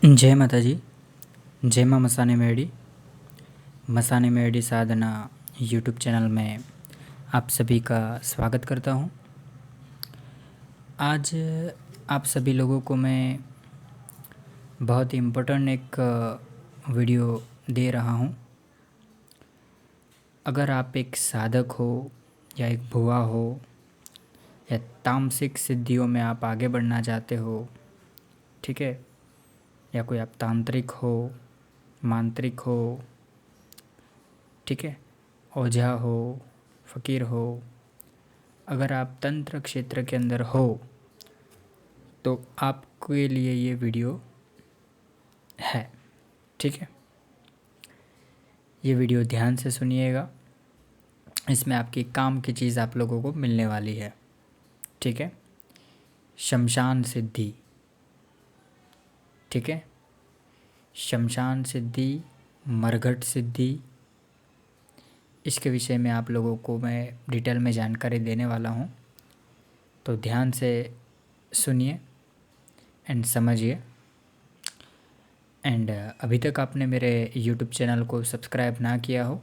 जय माता जी। जय माँ मसाने मेडी साधना यूट्यूब चैनल में आप सभी का स्वागत करता हूँ। आज आप सभी लोगों को मैं बहुत ही इम्पोर्टेंट एक वीडियो दे रहा हूँ। अगर आप एक साधक हो या एक भुआ हो या तामसिक सिद्धियों में आप आगे बढ़ना चाहते हो, ठीक है, या कोई आप तांत्रिक हो, मांत्रिक हो, ठीक है, ओझा हो, फ़कीर हो, अगर आप तंत्र क्षेत्र के अंदर हो तो आपके लिए ये वीडियो है, ठीक है। ये वीडियो ध्यान से सुनिएगा, इसमें आपकी काम की चीज़ आप लोगों को मिलने वाली है, ठीक है। शमशान सिद्धि, ठीक है, शमशान सिद्धि, मरघट सिद्धि, इसके विषय में आप लोगों को मैं डिटेल में जानकारी देने वाला हूँ, तो ध्यान से सुनिए एंड समझिए। एंड अभी तक आपने मेरे यूट्यूब चैनल को सब्सक्राइब ना किया हो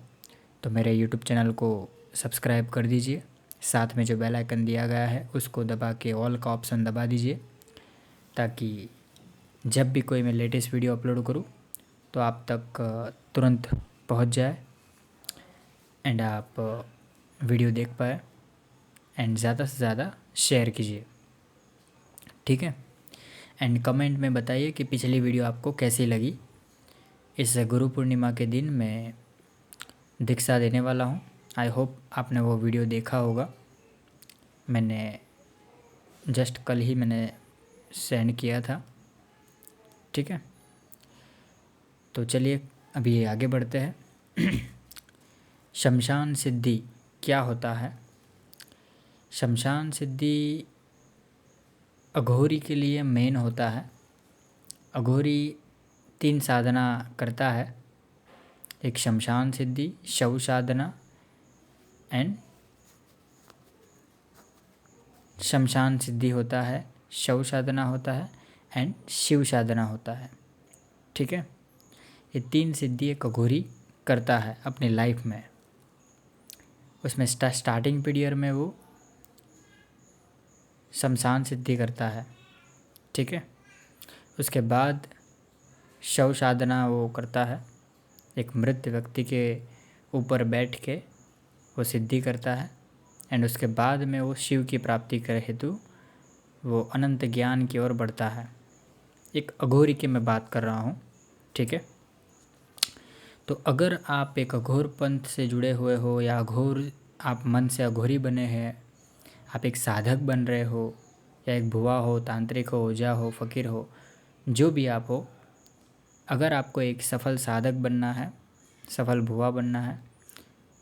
तो मेरे यूट्यूब चैनल को सब्सक्राइब कर दीजिए। साथ में जो बेल आइकन दिया गया है उसको दबा के ऑल का ऑप्शन दबा दीजिए, ताकि जब भी कोई मैं लेटेस्ट वीडियो अपलोड करूँ तो आप तक तुरंत पहुंच जाए एंड आप वीडियो देख पाए। एंड ज़्यादा से ज़्यादा शेयर कीजिए, ठीक है। एंड कमेंट में बताइए कि पिछली वीडियो आपको कैसी लगी। इस गुरु पूर्णिमा के दिन मैं दीक्षा देने वाला हूँ। आई होप आपने वो वीडियो देखा होगा। मैंने जस्ट कल ही सेंड किया था, ठीक है। तो चलिए अभी आगे बढ़ते हैं। शमशान सिद्धि क्या होता है? शमशान सिद्धि अघोरी के लिए मेन होता है। अघोरी 3 साधना करता है, एक शमशान सिद्धि, शव साधना एंड शमशान सिद्धि होता है, शव साधना होता है एंड शिव साधना होता है, ठीक है। ये 3 सिद्धि एक अघोरी करता है अपनी लाइफ में। उसमें स्टार्टिंग पीरियड में वो शमशान सिद्धि करता है, ठीक है। उसके बाद शव साधना वो करता है, एक मृत व्यक्ति के ऊपर बैठ के वो सिद्धि करता है। एंड उसके बाद में वो शिव की प्राप्ति कर हेतु वो अनंत ज्ञान की ओर बढ़ता है। एक अघोरी की मैं बात कर रहा हूँ, ठीक है। तो अगर आप एक अघोर पंथ से जुड़े हुए हो या अघोर आप मन से अघोरी बने हैं, आप एक साधक बन रहे हो या एक भुआ हो, तांत्रिक हो, ओझा हो, फ़कीर हो, जो भी आप हो, अगर आपको एक सफल साधक बनना है, सफल भुआ बनना है,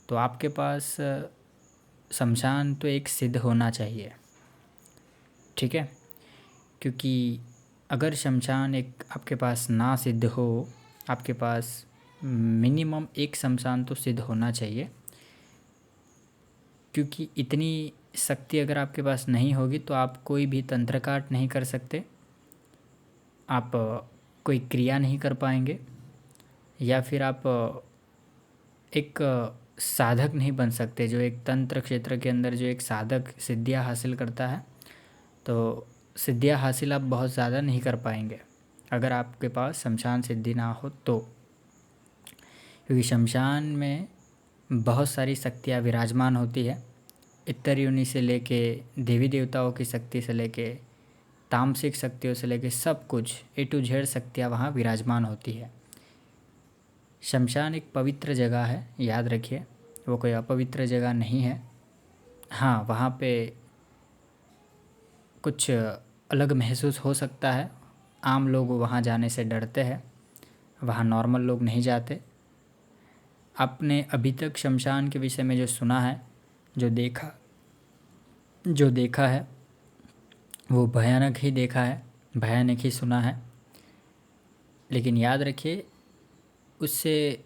तो आपके पास शमशान तो एक सिद्ध होना चाहिए, ठीक है। क्योंकि अगर शमशान एक आपके पास ना सिद्ध हो, आपके पास मिनिमम एक शमशान तो सिद्ध होना चाहिए। क्योंकि इतनी शक्ति अगर आपके पास नहीं होगी तो आप कोई भी तंत्र काट नहीं कर सकते, आप कोई क्रिया नहीं कर पाएंगे, या फिर आप एक साधक नहीं बन सकते। जो एक तंत्र क्षेत्र के अंदर जो एक साधक सिद्धियाँ हासिल करता है, तो सिद्धियाँ हासिल आप बहुत ज़्यादा नहीं कर पाएंगे अगर आपके पास शमशान सिद्धि ना हो तो। क्योंकि शमशान में बहुत सारी शक्तियाँ विराजमान होती है, इतर योनि से लेके देवी देवताओं की शक्ति से लेके तामसिक शक्तियों से लेके सब कुछ A to Z शक्तियाँ वहाँ विराजमान होती है। शमशान एक पवित्र जगह है, याद रखिए, वो कोई अपवित्र जगह नहीं है। हाँ, वहाँ पे कुछ अलग महसूस हो सकता है, आम लोग वहाँ जाने से डरते हैं, वहाँ नॉर्मल लोग नहीं जाते। आपने अभी तक शमशान के विषय में जो सुना है, जो देखा है, वो भयानक ही देखा है, भयानक ही सुना है। लेकिन याद रखिए, उससे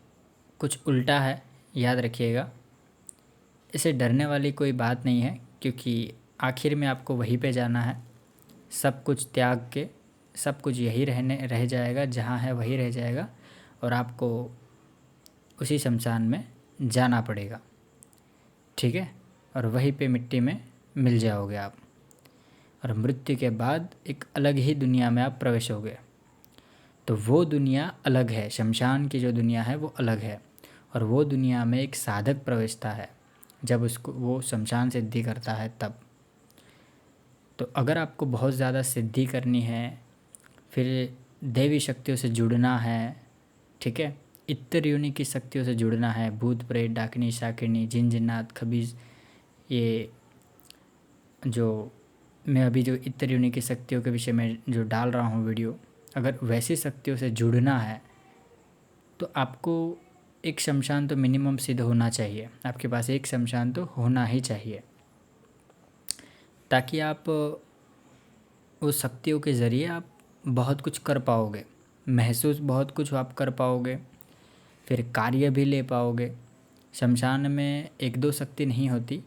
कुछ उल्टा है, याद रखिएगा। इसे डरने वाली कोई बात नहीं है, क्योंकि आखिर में आपको वहीं पे जाना है, सब कुछ त्याग के, सब कुछ यही रह जाएगा, जहाँ है वही रह जाएगा और आपको उसी शमशान में जाना पड़ेगा, ठीक है। और वहीं पे मिट्टी में मिल जाओगे आप, और मृत्यु के बाद एक अलग ही दुनिया में आप प्रवेश होगे। तो वो दुनिया अलग है, शमशान की जो दुनिया है वो अलग है। और वो दुनिया में एक साधक प्रवेशता है जब उसको वो शमशान सिद्धि करता है तब। तो अगर आपको बहुत ज़्यादा सिद्धि करनी है, फिर देवी शक्तियों से जुड़ना है, ठीक है, इतर योनि की शक्तियों से जुड़ना है, भूत प्रेत डाकिनी शाकिनी जिन जिन्नात खबीज, ये जो मैं अभी जो इतर योनि की शक्तियों के विषय में जो डाल रहा हूँ वीडियो, अगर वैसी शक्तियों से जुड़ना है तो आपको एक शमशान तो मिनिमम सिद्ध होना चाहिए, आपके पास एक शमशान तो होना ही चाहिए, ताकि आप उस शक्तियों के ज़रिए आप बहुत कुछ कर पाओगे, महसूस बहुत कुछ आप कर पाओगे, फिर कार्य भी ले पाओगे। शमशान में एक दो शक्ति नहीं होती,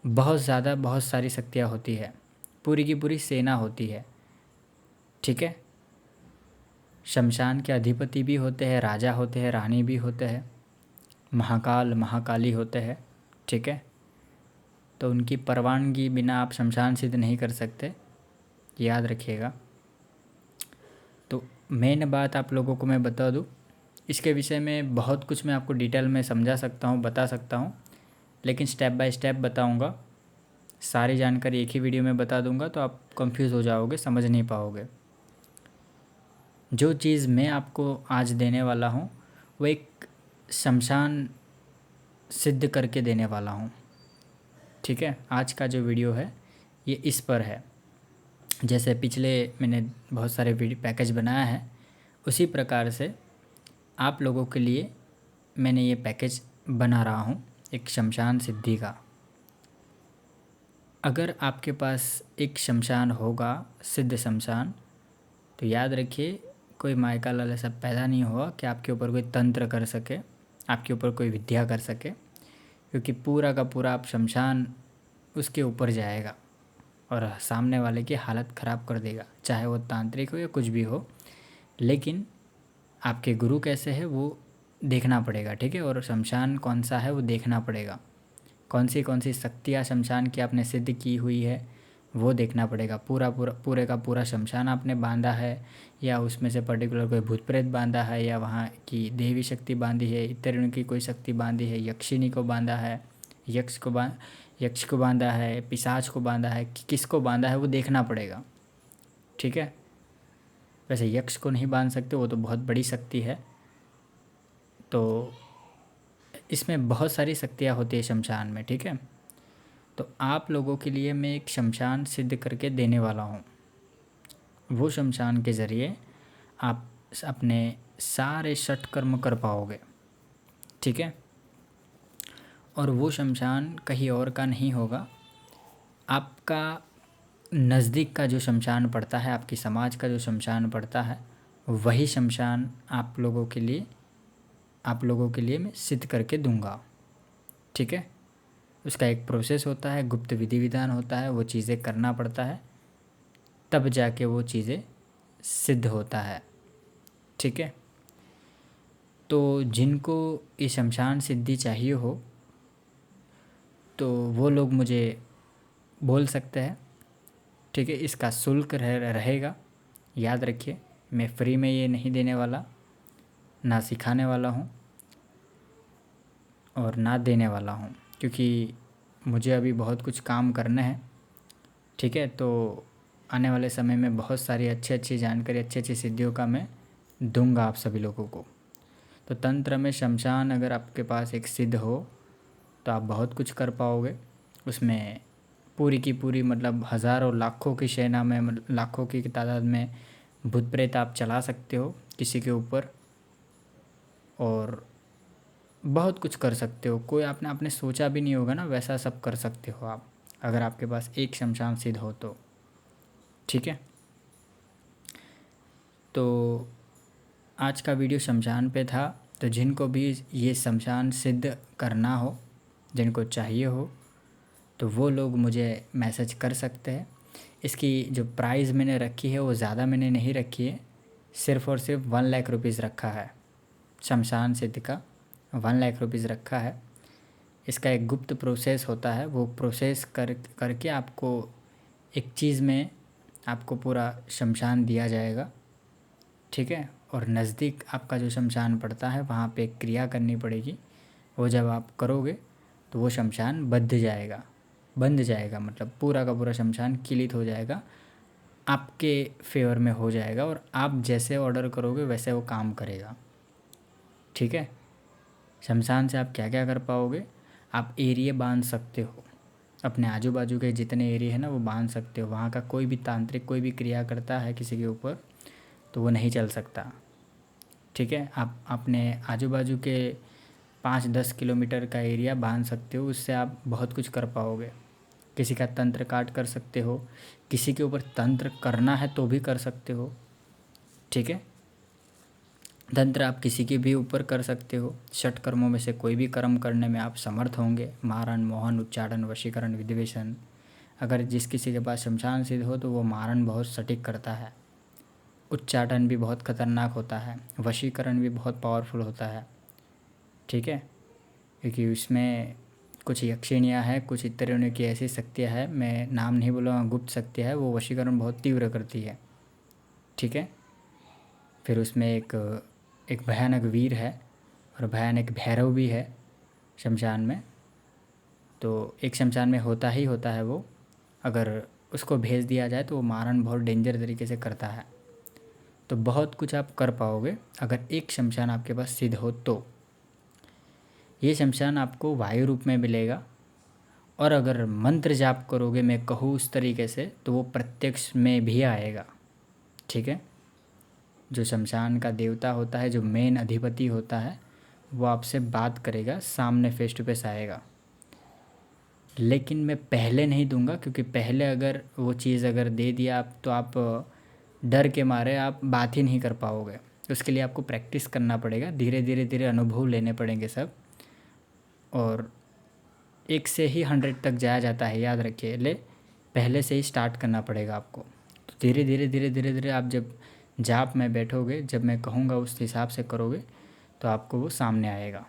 बहुत ज़्यादा बहुत सारी शक्तियाँ होती है, पूरी की पूरी सेना होती है, ठीक है। शमशान के अधिपति भी होते हैं, राजा होते हैं, रानी भी होते हैं, महाकाल महाकाली होते हैं, ठीक है। तो उनकी परवानगी बिना आप शमशान सिद्ध नहीं कर सकते, याद रखिएगा। तो मेन बात आप लोगों को मैं बता दूं, इसके विषय में बहुत कुछ मैं आपको डिटेल में समझा सकता हूं, बता सकता हूं, लेकिन स्टेप बाय स्टेप बताऊंगा। सारी जानकारी एक ही वीडियो में बता दूंगा तो आप कंफ्यूज हो जाओगे, समझ नहीं पाओगे। जो चीज़ मैं आपको आज देने वाला हूँ वो एक शमशान सिद्ध करके देने वाला हूँ, ठीक है। आज का जो वीडियो है ये इस पर है। जैसे पिछले मैंने बहुत सारे वीडियो पैकेज बनाया है, उसी प्रकार से आप लोगों के लिए मैंने ये पैकेज बना रहा हूँ, एक शमशान सिद्धि का। अगर आपके पास एक शमशान होगा, सिद्ध शमशान, तो याद रखिए कोई मायका लाल ऐसा पैदा नहीं हुआ कि आपके ऊपर कोई तंत्र कर सके, आपके ऊपर कोई विद्या कर सके, क्योंकि पूरा का पूरा आप शमशान उसके ऊपर जाएगा और सामने वाले की हालत ख़राब कर देगा, चाहे वो तांत्रिक हो या कुछ भी हो। लेकिन आपके गुरु कैसे है वो देखना पड़ेगा, ठीक है। और शमशान कौन सा है वो देखना पड़ेगा, कौन सी शक्तियाँ शमशान की आपने सिद्ध की हुई है वो देखना पड़ेगा। पूरे का पूरा शमशान आपने बांधा है, या उसमें से पर्टिकुलर कोई भूत प्रेत बांधा है, या वहाँ की देवी शक्ति बांधी है, इतर की कोई शक्ति बांधी है, यक्षिनी को बांधा है, यक्ष को बांधा है, पिशाच को बांधा है, किसको बांधा है वो देखना पड़ेगा, ठीक है। वैसे यक्ष को नहीं बांध सकते, वो तो बहुत बड़ी शक्ति है। तो इसमें बहुत सारी शक्तियाँ होती है शमशान में, ठीक है। तो आप लोगों के लिए मैं एक शमशान सिद्ध करके देने वाला हूँ। वो शमशान के ज़रिए आप अपने सारे षटकर्म कर पाओगे, ठीक है। और वो शमशान कहीं और का नहीं होगा, आपका नज़दीक का जो शमशान पड़ता है, आपकी समाज का जो शमशान पड़ता है, वही शमशान आप लोगों के लिए मैं सिद्ध करके दूंगा, ठीक है। उसका एक प्रोसेस होता है, गुप्त विधि विधान होता है, वो चीज़ें करना पड़ता है, तब जाके वो चीज़ें सिद्ध होता है, ठीक है। तो जिनको ये शमशान सिद्धि चाहिए हो तो वो लोग मुझे बोल सकते हैं, ठीक है। इसका शुल्क रहेगा, याद रखिए, मैं फ्री में ये नहीं देने वाला, ना सिखाने वाला हूँ और ना देने वाला हूँ, क्योंकि मुझे अभी बहुत कुछ काम करना है, ठीक है। तो आने वाले समय में बहुत सारी अच्छी जानकारी, अच्छी सिद्धियों का मैं दूंगा आप सभी लोगों को। तो तंत्र में शमशान अगर आपके पास एक सिद्ध हो तो आप बहुत कुछ कर पाओगे। उसमें पूरी की पूरी मतलब हज़ारों लाखों की सेना में, लाखों की तादाद में भूत प्रेत आप चला सकते हो किसी के ऊपर, और बहुत कुछ कर सकते हो। कोई आपने सोचा भी नहीं होगा ना, वैसा सब कर सकते हो आप, अगर आपके पास एक शमशान सिद्ध हो तो, ठीक है। तो आज का वीडियो शमशान पे था। तो जिनको भी ये शमशान सिद्ध करना हो, जिनको चाहिए हो, तो वो लोग मुझे मैसेज कर सकते हैं। इसकी जो प्राइस मैंने रखी है वो ज़्यादा मैंने नहीं रखी है, सिर्फ़ और सिर्फ 1 लाख रुपीज़ रखा है। शमशान सिद्ध का 1 लाख रुपीज़ रखा है। इसका एक गुप्त प्रोसेस होता है, वो प्रोसेस करके आपको एक चीज़ में आपको पूरा शमशान दिया जाएगा, ठीक है। और नज़दीक आपका जो शमशान पड़ता है वहाँ पे एक क्रिया करनी पड़ेगी। वो जब आप करोगे तो वो शमशान बंध जाएगा, मतलब पूरा का पूरा शमशान किलित हो जाएगा, आपके फेवर में हो जाएगा और आप जैसे ऑर्डर करोगे वैसे वो काम करेगा, ठीक है। शमशान से आप क्या क्या कर पाओगे, आप एरिया बांध सकते हो, अपने आजू बाजू के जितने एरिया है ना वो बांध सकते हो। वहाँ का कोई भी तांत्रिक कोई भी क्रिया करता है किसी के ऊपर तो वो नहीं चल सकता, ठीक है। आप अपने आजू बाजू के 5-10 किलोमीटर का एरिया बांध सकते हो, उससे आप बहुत कुछ कर पाओगे। किसी का तंत्र काट कर सकते हो, किसी के ऊपर तंत्र करना है तो भी कर सकते हो, ठीक है। तंत्र आप किसी के भी ऊपर कर सकते हो। षट कर्मों में से कोई भी कर्म करने में आप समर्थ होंगे, मारण, मोहन, उच्चाटन, वशीकरण, विधिवेशन। अगर जिस किसी के पास शमशान सिद्ध हो तो वो मारण बहुत सटीक करता है, उच्चाटन भी बहुत खतरनाक होता है, वशीकरण भी बहुत पावरफुल होता है, ठीक है। क्योंकि उसमें कुछ यक्षिणियाँ हैं, कुछ इस तरह की ऐसी शक्तियाँ हैं, मैं नाम नहीं बोलूँगा, गुप्त शक्तियाँ है, वो वशीकरण बहुत तीव्र करती है, ठीक है। फिर उसमें एक भयानक वीर है और भयानक भैरव भी है शमशान में। तो एक शमशान में होता ही होता है वो, अगर उसको भेज दिया जाए तो वो मारण बहुत डेंजर तरीके से करता है। तो बहुत कुछ आप कर पाओगे अगर एक शमशान आपके पास सिद्ध हो तो। ये शमशान आपको वायु रूप में मिलेगा, और अगर मंत्र जाप करोगे मैं कहूँ उस तरीके से तो वो प्रत्यक्ष में भी आएगा, ठीक है। जो शमशान का देवता होता है, जो मेन अधिपति होता है, वो आपसे बात करेगा, सामने फेस टू फेस आएगा। लेकिन मैं पहले नहीं दूंगा, क्योंकि पहले अगर वो चीज़ अगर दे दिया आप तो आप डर के मारे आप बात ही नहीं कर पाओगे। उसके लिए आपको प्रैक्टिस करना पड़ेगा, धीरे धीरे धीरे अनुभव लेने पड़ेंगे सब, और 1 से ही 100 तक जाया जाता है, याद रखिए। पहले से ही स्टार्ट करना पड़ेगा आपको। तो धीरे धीरे धीरे धीरे धीरे आप जब जाप में बैठोगे, जब मैं कहूँगा उस हिसाब से करोगे तो आपको वो सामने आएगा,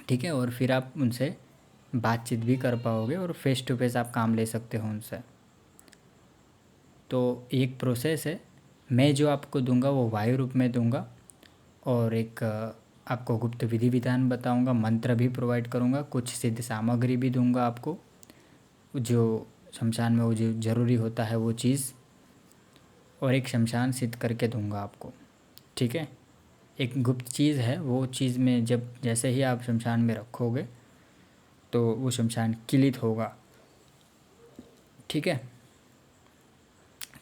ठीक है। और फिर आप उनसे बातचीत भी कर पाओगे और फेस टू फेस आप काम ले सकते हो उनसे। तो एक प्रोसेस है, मैं जो आपको दूंगा वो वायु रूप में दूंगा, और एक आपको गुप्त विधि विधान बताऊंगा, मंत्र भी प्रोवाइड करूंगा, कुछ सिद्ध सामग्री भी दूंगा आपको, जो शमशान में वो जो ज़रूरी होता है वो चीज़, और एक शमशान सिद्ध करके दूंगा आपको, ठीक है। एक गुप्त चीज़ है, वो चीज़ में जब जैसे ही आप शमशान में रखोगे तो वो शमशान किलित होगा, ठीक है।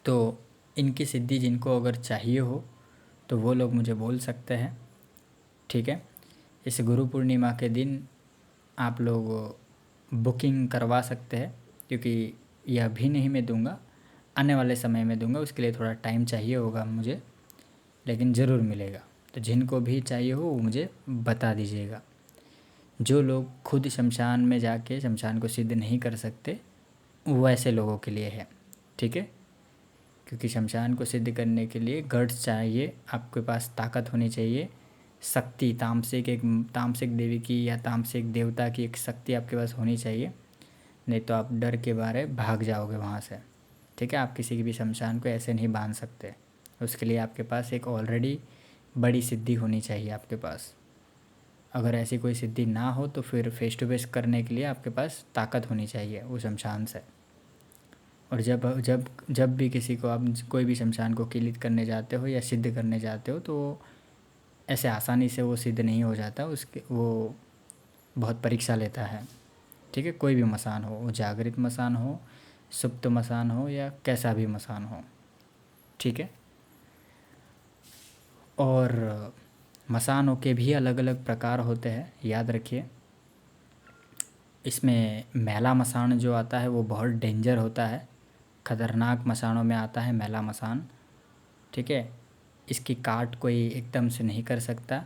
तो इनकी सिद्धि जिनको अगर चाहिए हो तो वो लोग मुझे बोल सकते हैं, ठीक है। इस गुरु पूर्णिमा के दिन आप लोग बुकिंग करवा सकते हैं, क्योंकि यह अभी नहीं मैं दूंगा, आने वाले समय में दूंगा, उसके लिए थोड़ा टाइम चाहिए होगा मुझे, लेकिन ज़रूर मिलेगा। तो जिनको भी चाहिए हो वो मुझे बता दीजिएगा। जो लोग खुद शमशान में जाके शमशान को सिद्ध नहीं कर सकते वो ऐसे लोगों के लिए है, ठीक है। क्योंकि शमशान को सिद्ध करने के लिए गट्स चाहिए, आपके पास ताकत होनी चाहिए, शक्ति, तामसिक देवी की या तामसिक देवता की एक शक्ति आपके पास होनी चाहिए, नहीं तो आप डर के मारे भाग जाओगे वहाँ से, ठीक है। आप किसी की भी शमशान को ऐसे नहीं बांध सकते, उसके लिए आपके पास एक ऑलरेडी बड़ी सिद्धि होनी चाहिए आपके पास। अगर ऐसी कोई सिद्धि ना हो तो फिर फेस टू फेस करने के लिए आपके पास ताकत होनी चाहिए उस शमशान से। और जब जब जब भी किसी को आप कोई भी शमशान को किलित करने जाते हो या सिद्ध करने जाते हो तो ऐसे आसानी से वो सिद्ध नहीं हो जाता, उसके वो बहुत परीक्षा लेता है, ठीक है। कोई भी मसान हो, वो जागृत मसान हो, सुप्त मसान हो, या कैसा भी मसान हो, ठीक है। और मसानों के भी अलग अलग प्रकार होते हैं, याद रखिए। इसमें मैला मसान जो आता है वो बहुत डेंजर होता है, खतरनाक मसानों में आता है मैला मसान, ठीक है। इसकी काट कोई एकदम से नहीं कर सकता,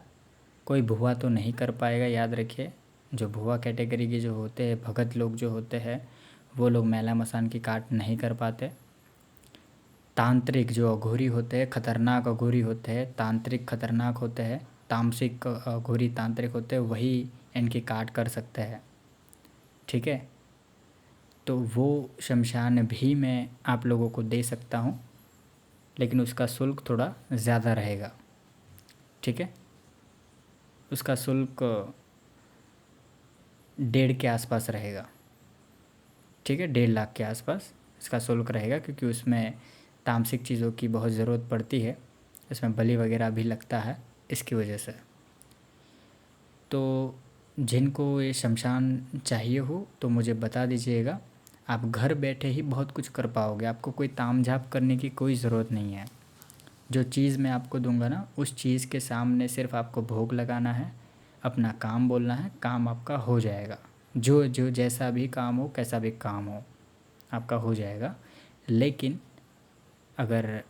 कोई भुआ तो नहीं कर पाएगा, याद रखिए। जो भुआ कैटेगरी के जो होते हैं भगत लोग जो होते हैं वो लोग मैला मसान की काट नहीं कर पाते। तांत्रिक जो अघोरी होते हैं, खतरनाक अघोरी होते हैं, तांत्रिक खतरनाक होते हैं, तामसिक अघोरी तांत्रिक होते हैं, वही इनकी काट कर सकते हैं। ठीक है, तो वो शमशान भी मैं आप लोगों को दे सकता हूँ, लेकिन उसका शुल्क थोड़ा ज़्यादा रहेगा। ठीक है, उसका शुल्क 1.5 के आसपास रहेगा। ठीक है, 1.5 लाख के आसपास इसका शुल्क रहेगा, क्योंकि उसमें तामसिक चीज़ों की बहुत ज़रूरत पड़ती है, इसमें बलि वगैरह भी लगता है, इसकी वजह से। तो जिनको ये शमशान चाहिए हो तो मुझे बता दीजिएगा। आप घर बैठे ही बहुत कुछ कर पाओगे, आपको कोई ताम झाप करने की कोई ज़रूरत नहीं है। जो चीज़ मैं आपको दूंगा ना, उस चीज़ के सामने सिर्फ आपको भोग लगाना है, अपना काम बोलना है, काम आपका हो जाएगा। जो जो जैसा भी काम हो, कैसा भी काम हो, आपका हो जाएगा। लेकिन अगर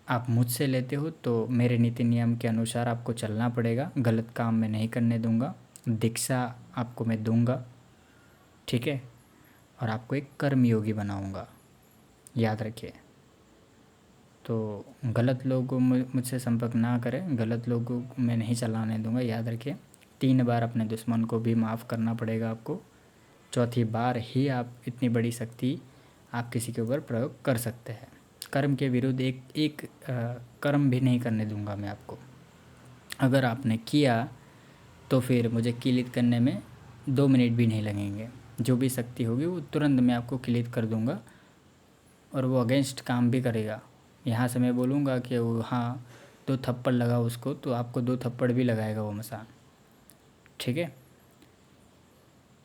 आप मुझसे लेते हो तो मेरे नीति नियम के अनुसार आपको चलना पड़ेगा। गलत काम मैं नहीं करने दूंगा, दीक्षा आपको मैं दूंगा। ठीक है, और आपको एक कर्मयोगी बनाऊंगा, याद रखिए। तो गलत लोग मुझसे संपर्क ना करें, गलत लोगों को मैं नहीं चलाने दूंगा, याद रखिए। 3 बार अपने दुश्मन को भी माफ़ करना पड़ेगा आपको, चौथी बार ही आप इतनी बड़ी शक्ति आप किसी के ऊपर प्रयोग कर सकते हैं। कर्म के विरुद्ध एक एक कर्म भी नहीं करने दूंगा मैं आपको। अगर आपने किया तो फिर मुझे किलित करने में 2 मिनट भी नहीं लगेंगे। जो भी शक्ति होगी वो तुरंत मैं आपको किलित कर दूंगा, और वो अगेंस्ट काम भी करेगा। यहाँ से मैं बोलूँगा कि वो हाँ 2 थप्पड़ लगाओ उसको, तो आपको 2 थप्पड़ भी लगाएगा वो मसान। ठीक है,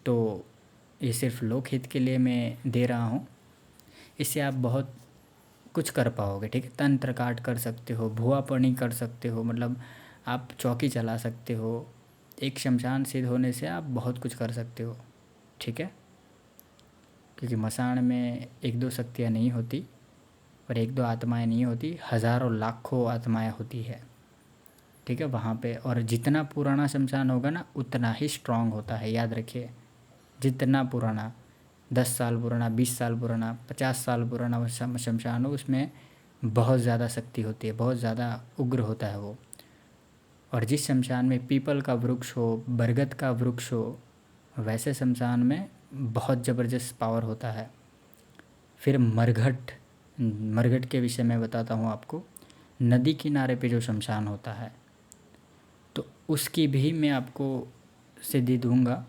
तो ये सिर्फ लोकहित के लिए मैं दे रहा हूँ। इससे आप बहुत कुछ कर पाओगे। ठीक है, तंत्र काट कर सकते हो, भुआपणी कर सकते हो, मतलब आप चौकी चला सकते हो। एक शमशान सिद्ध होने से आप बहुत कुछ कर सकते हो। ठीक है, क्योंकि मसान में 1-2 शक्तियाँ नहीं होती, और 1-2 आत्माएं नहीं होती, हज़ारों लाखों आत्माएं होती है। ठीक है, वहाँ पे, और जितना पुराना शमशान होगा ना उतना ही स्ट्रांग होता है, याद रखिए। जितना पुराना, 10 साल पुराना, 20 साल पुराना, 50 साल पुराना वो शमशान हो, उसमें बहुत ज़्यादा शक्ति होती है, बहुत ज़्यादा उग्र होता है वो। और जिस शमशान में पीपल का वृक्ष हो, बरगद का वृक्ष हो, वैसे शमशान में बहुत ज़बरदस्त पावर होता है। फिर मरघट, मरघट के विषय में बताता हूँ आपको। नदी किनारे पे जो शमशान होता है, तो उसकी भी मैं आपको सिद्धि दूंगा,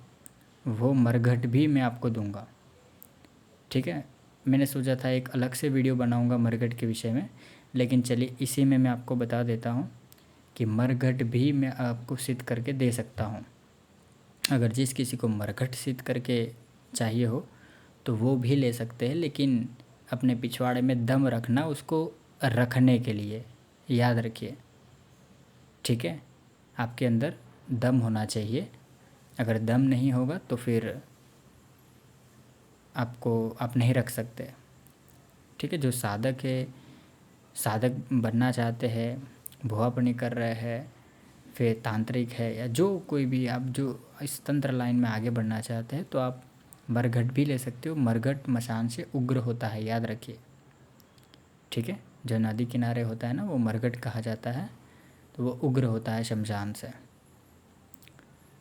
वो मरघट भी मैं आपको दूंगा। ठीक है, मैंने सोचा था एक अलग से वीडियो बनाऊंगा मरघट के विषय में, लेकिन चलिए इसी में मैं आपको बता देता हूँ कि मरघट भी मैं आपको सिद्ध करके दे सकता हूँ। अगर जिस किसी को मरघट सिद्ध करके चाहिए हो तो वो भी ले सकते हैं, लेकिन अपने पिछवाड़े में दम रखना उसको रखने के लिए, याद रखिए। ठीक है, आपके अंदर दम होना चाहिए। अगर दम नहीं होगा तो फिर आपको आप नहीं रख सकते। ठीक है, जो साधक है, साधक बनना चाहते हैं, भुआपनी कर रहे हैं, फिर तांत्रिक है, या जो कोई भी आप जो इस तंत्र लाइन में आगे बढ़ना चाहते हैं, तो आप मरघट भी ले सकते हो। मरघट मसान से उग्र होता है, याद रखिए। ठीक है, जो नदी किनारे होता है ना, वो मरघट कहा जाता है, तो वो उग्र होता है शमशान से।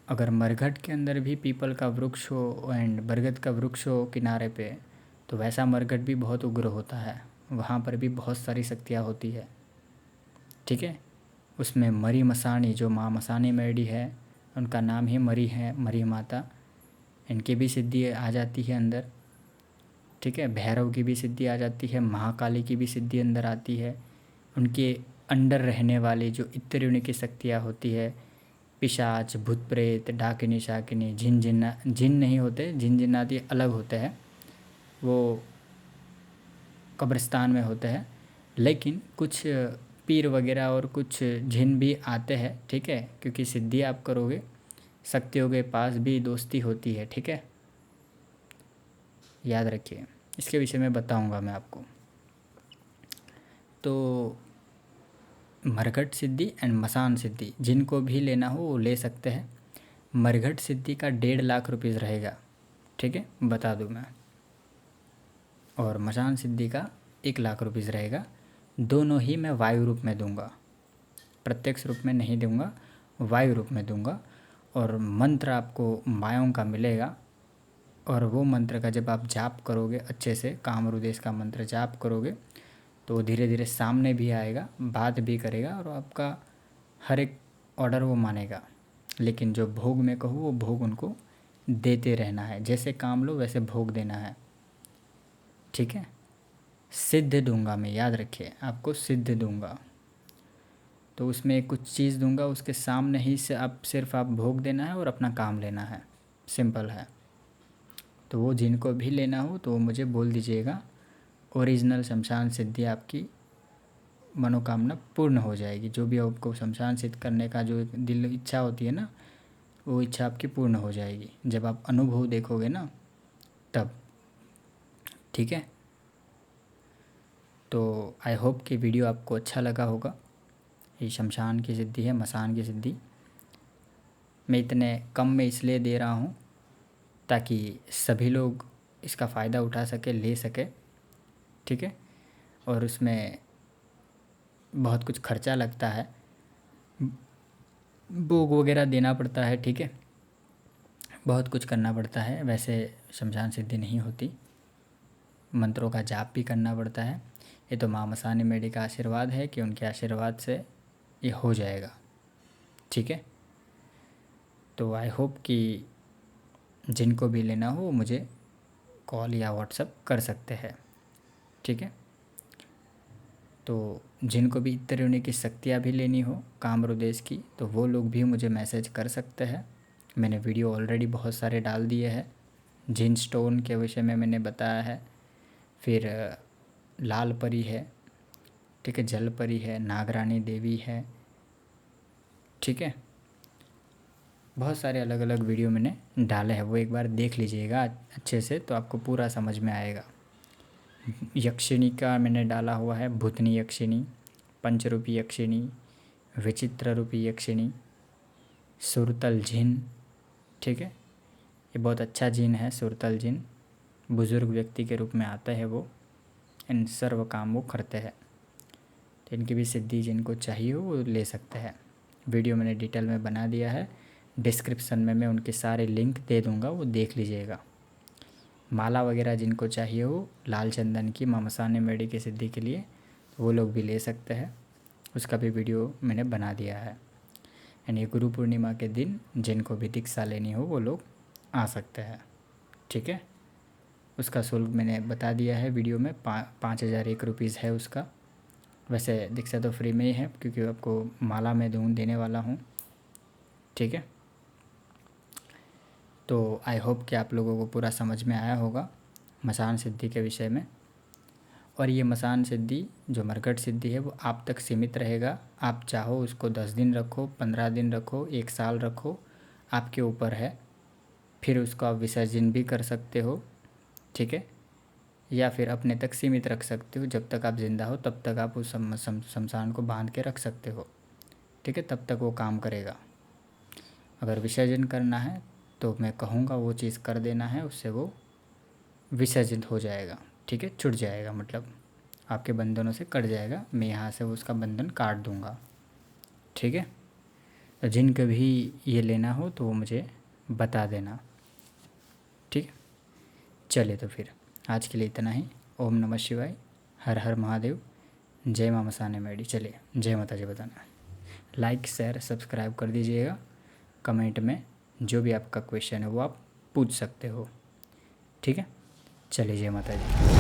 अगर मरघट के अंदर भी पीपल का वृक्ष हो एंड बरगद का वृक्ष हो किनारे पे, तो वैसा मरघट भी बहुत उग्र होता है, वहाँ पर भी बहुत सारी शक्तियाँ होती है। ठीक है, उसमें मरी मसानी, जो माँ मसानी मेडी है, उनका नाम ही मरी है, मरी माता, इनकी भी सिद्धि आ जाती है अंदर। ठीक है, भैरव की भी सिद्धि आ जाती है, महाकाली की भी सिद्धि अंदर आती है। उनके अंडर रहने वाली जो इतनी की शक्तियाँ होती है, पिशाच, भूत प्रेत, डाकिनी शाकिनी, जिन जिन्ना, जिन नहीं होते, जिन जिन्नाती अलग होते हैं, वो कब्रिस्तान में होते हैं। लेकिन कुछ पीर वगैरह और कुछ जिन भी आते हैं। ठीक है, क्योंकि सिद्धि आप करोगे, शक्तियों के पास भी दोस्ती होती है। ठीक है, याद रखिए, इसके विषय में बताऊंगा मैं आपको। तो मरघट सिद्धि एंड मसान सिद्धि जिनको भी लेना हो वो ले सकते हैं। मरघट सिद्धि का 1.5 लाख रुपीज़ रहेगा। ठीक है, बता दूँ मैं। और मसान सिद्धि का 1 लाख रुपीज़ रहेगा। दोनों ही मैं वायु रूप में दूंगा, प्रत्यक्ष रूप में नहीं दूंगा, वायु रूप में दूंगा। और मंत्र आपको मायों का मिलेगा, और वो मंत्र का जब आप जाप करोगे अच्छे से, कामरूदेश का मंत्र जाप करोगे तो धीरे धीरे सामने भी आएगा, बात भी करेगा और आपका हर एक ऑर्डर वो मानेगा। लेकिन जो भोग में कहूँ वो भोग उनको देते रहना है, जैसे काम लो वैसे भोग देना है, ठीक है। सिद्ध दूंगा मैं, याद रखिए, आपको सिद्ध दूंगा। तो उसमें कुछ चीज़ दूंगा, उसके सामने ही से आप सिर्फ आप भोग देना है और अपना काम लेना है, सिंपल है। तो वो जिनको भी लेना हो तो वो मुझे बोल दीजिएगा, ओरिजिनल शमशान सिद्धि आपकी मनोकामना पूर्ण हो जाएगी। जो भी आपको शमशान सिद्ध करने का जो दिल इच्छा होती है ना, वो इच्छा आपकी पूर्ण हो जाएगी जब आप अनुभव देखोगे ना, तब, ठीक है। तो आई होप कि वीडियो आपको अच्छा लगा होगा। ये शमशान की सिद्धि है, मसान की सिद्धि। मैं इतने कम में इसलिए दे रहा हूँ ताकि सभी लोग इसका फ़ायदा उठा सके, ले सके, ठीक है। और उसमें बहुत कुछ खर्चा लगता है, भोग वगैरह देना पड़ता है, ठीक है, बहुत कुछ करना पड़ता है। वैसे शमशान सिद्धि नहीं होती, मंत्रों का जाप भी करना पड़ता है। ये तो माँ मसानी मेडी का आशीर्वाद है कि उनके आशीर्वाद से ये हो जाएगा, ठीक है। तो आई होप कि जिनको भी लेना हो मुझे कॉल या व्हाट्सअप कर सकते हैं, ठीक है। तो जिनको भी इत्तरुणी की शक्तियाँ भी लेनी हो कामरूदेश की, तो वो लोग भी मुझे मैसेज कर सकते हैं। मैंने वीडियो ऑलरेडी बहुत सारे डाल दिए हैं। जिन स्टोन के विषय में मैंने बताया है, फिर लाल परी है, ठीक है, जल परी है, नागरानी देवी है, ठीक है। बहुत सारे अलग अलग वीडियो मैंने डाले हैं, वो एक बार देख लीजिएगा अच्छे से, तो आपको पूरा समझ में आएगा। यक्षिणी का मैंने डाला हुआ है, भूतनी यक्षिणी, पंचरूपी यक्षिणी, विचित्र रूपी यक्षिणी, सुरतल जिन, ठीक है। ये बहुत अच्छा जिन है सुरतल जिन, बुज़ुर्ग व्यक्ति के रूप में आता है वो, इन सर्व काम वो करते हैं। तो इनकी भी सिद्धि जिनको चाहिए हो वो ले सकते हैं। वीडियो मैंने डिटेल में बना दिया है, डिस्क्रिप्शन में मैं उनके सारे लिंक दे दूँगा, वो देख लीजिएगा। माला वगैरह जिनको चाहिए हो लाल चंदन की माँ मसानी मेडी की सिद्धि के लिए, तो वो लोग भी ले सकते हैं, उसका भी वीडियो मैंने बना दिया है। यानी गुरु पूर्णिमा के दिन जिनको भी दीक्षा लेनी हो वो लोग आ सकते हैं, ठीक है। उसका शुल्क मैंने बता दिया है वीडियो में, 5,001 रुपीज़ है उसका। वैसे दीक्षा तो फ्री में ही है क्योंकि आपको माला में देने वाला हूँ, ठीक है। तो आई होप कि आप लोगों को पूरा समझ में आया होगा मसान सिद्धि के विषय में। और ये मसान सिद्धि जो मरकट सिद्धि है वो आप तक सीमित रहेगा। आप चाहो उसको 10 दिन रखो, 15 दिन रखो, 1 साल रखो, आपके ऊपर है। फिर उसको आप विसर्जन भी कर सकते हो, ठीक है, या फिर अपने तक सीमित रख सकते हो। जब तक आप ज़िंदा हो तब तक आप उस शमशान को बांध के रख सकते हो, ठीक है, तब तक वो काम करेगा। अगर विसर्जन करना है तो मैं कहूँगा वो चीज़ कर देना है, उससे वो विसर्जित हो जाएगा, ठीक है, छूट जाएगा, मतलब आपके बंधनों से कट जाएगा। मैं यहाँ से उसका बंधन काट दूँगा, ठीक है। तो जिनको भी ये लेना हो तो वो मुझे बता देना, ठीक है। चलिए तो फिर आज के लिए इतना ही। ओम नमः शिवाय, हर हर महादेव, जय माँ मसाने मेडी। चलिए, जय माता जी बताना। लाइक शेयर सब्सक्राइब कर दीजिएगा। कमेंट में जो भी आपका क्वेश्चन है वो आप पूछ सकते हो, ठीक है। चलिए, जय माता जी।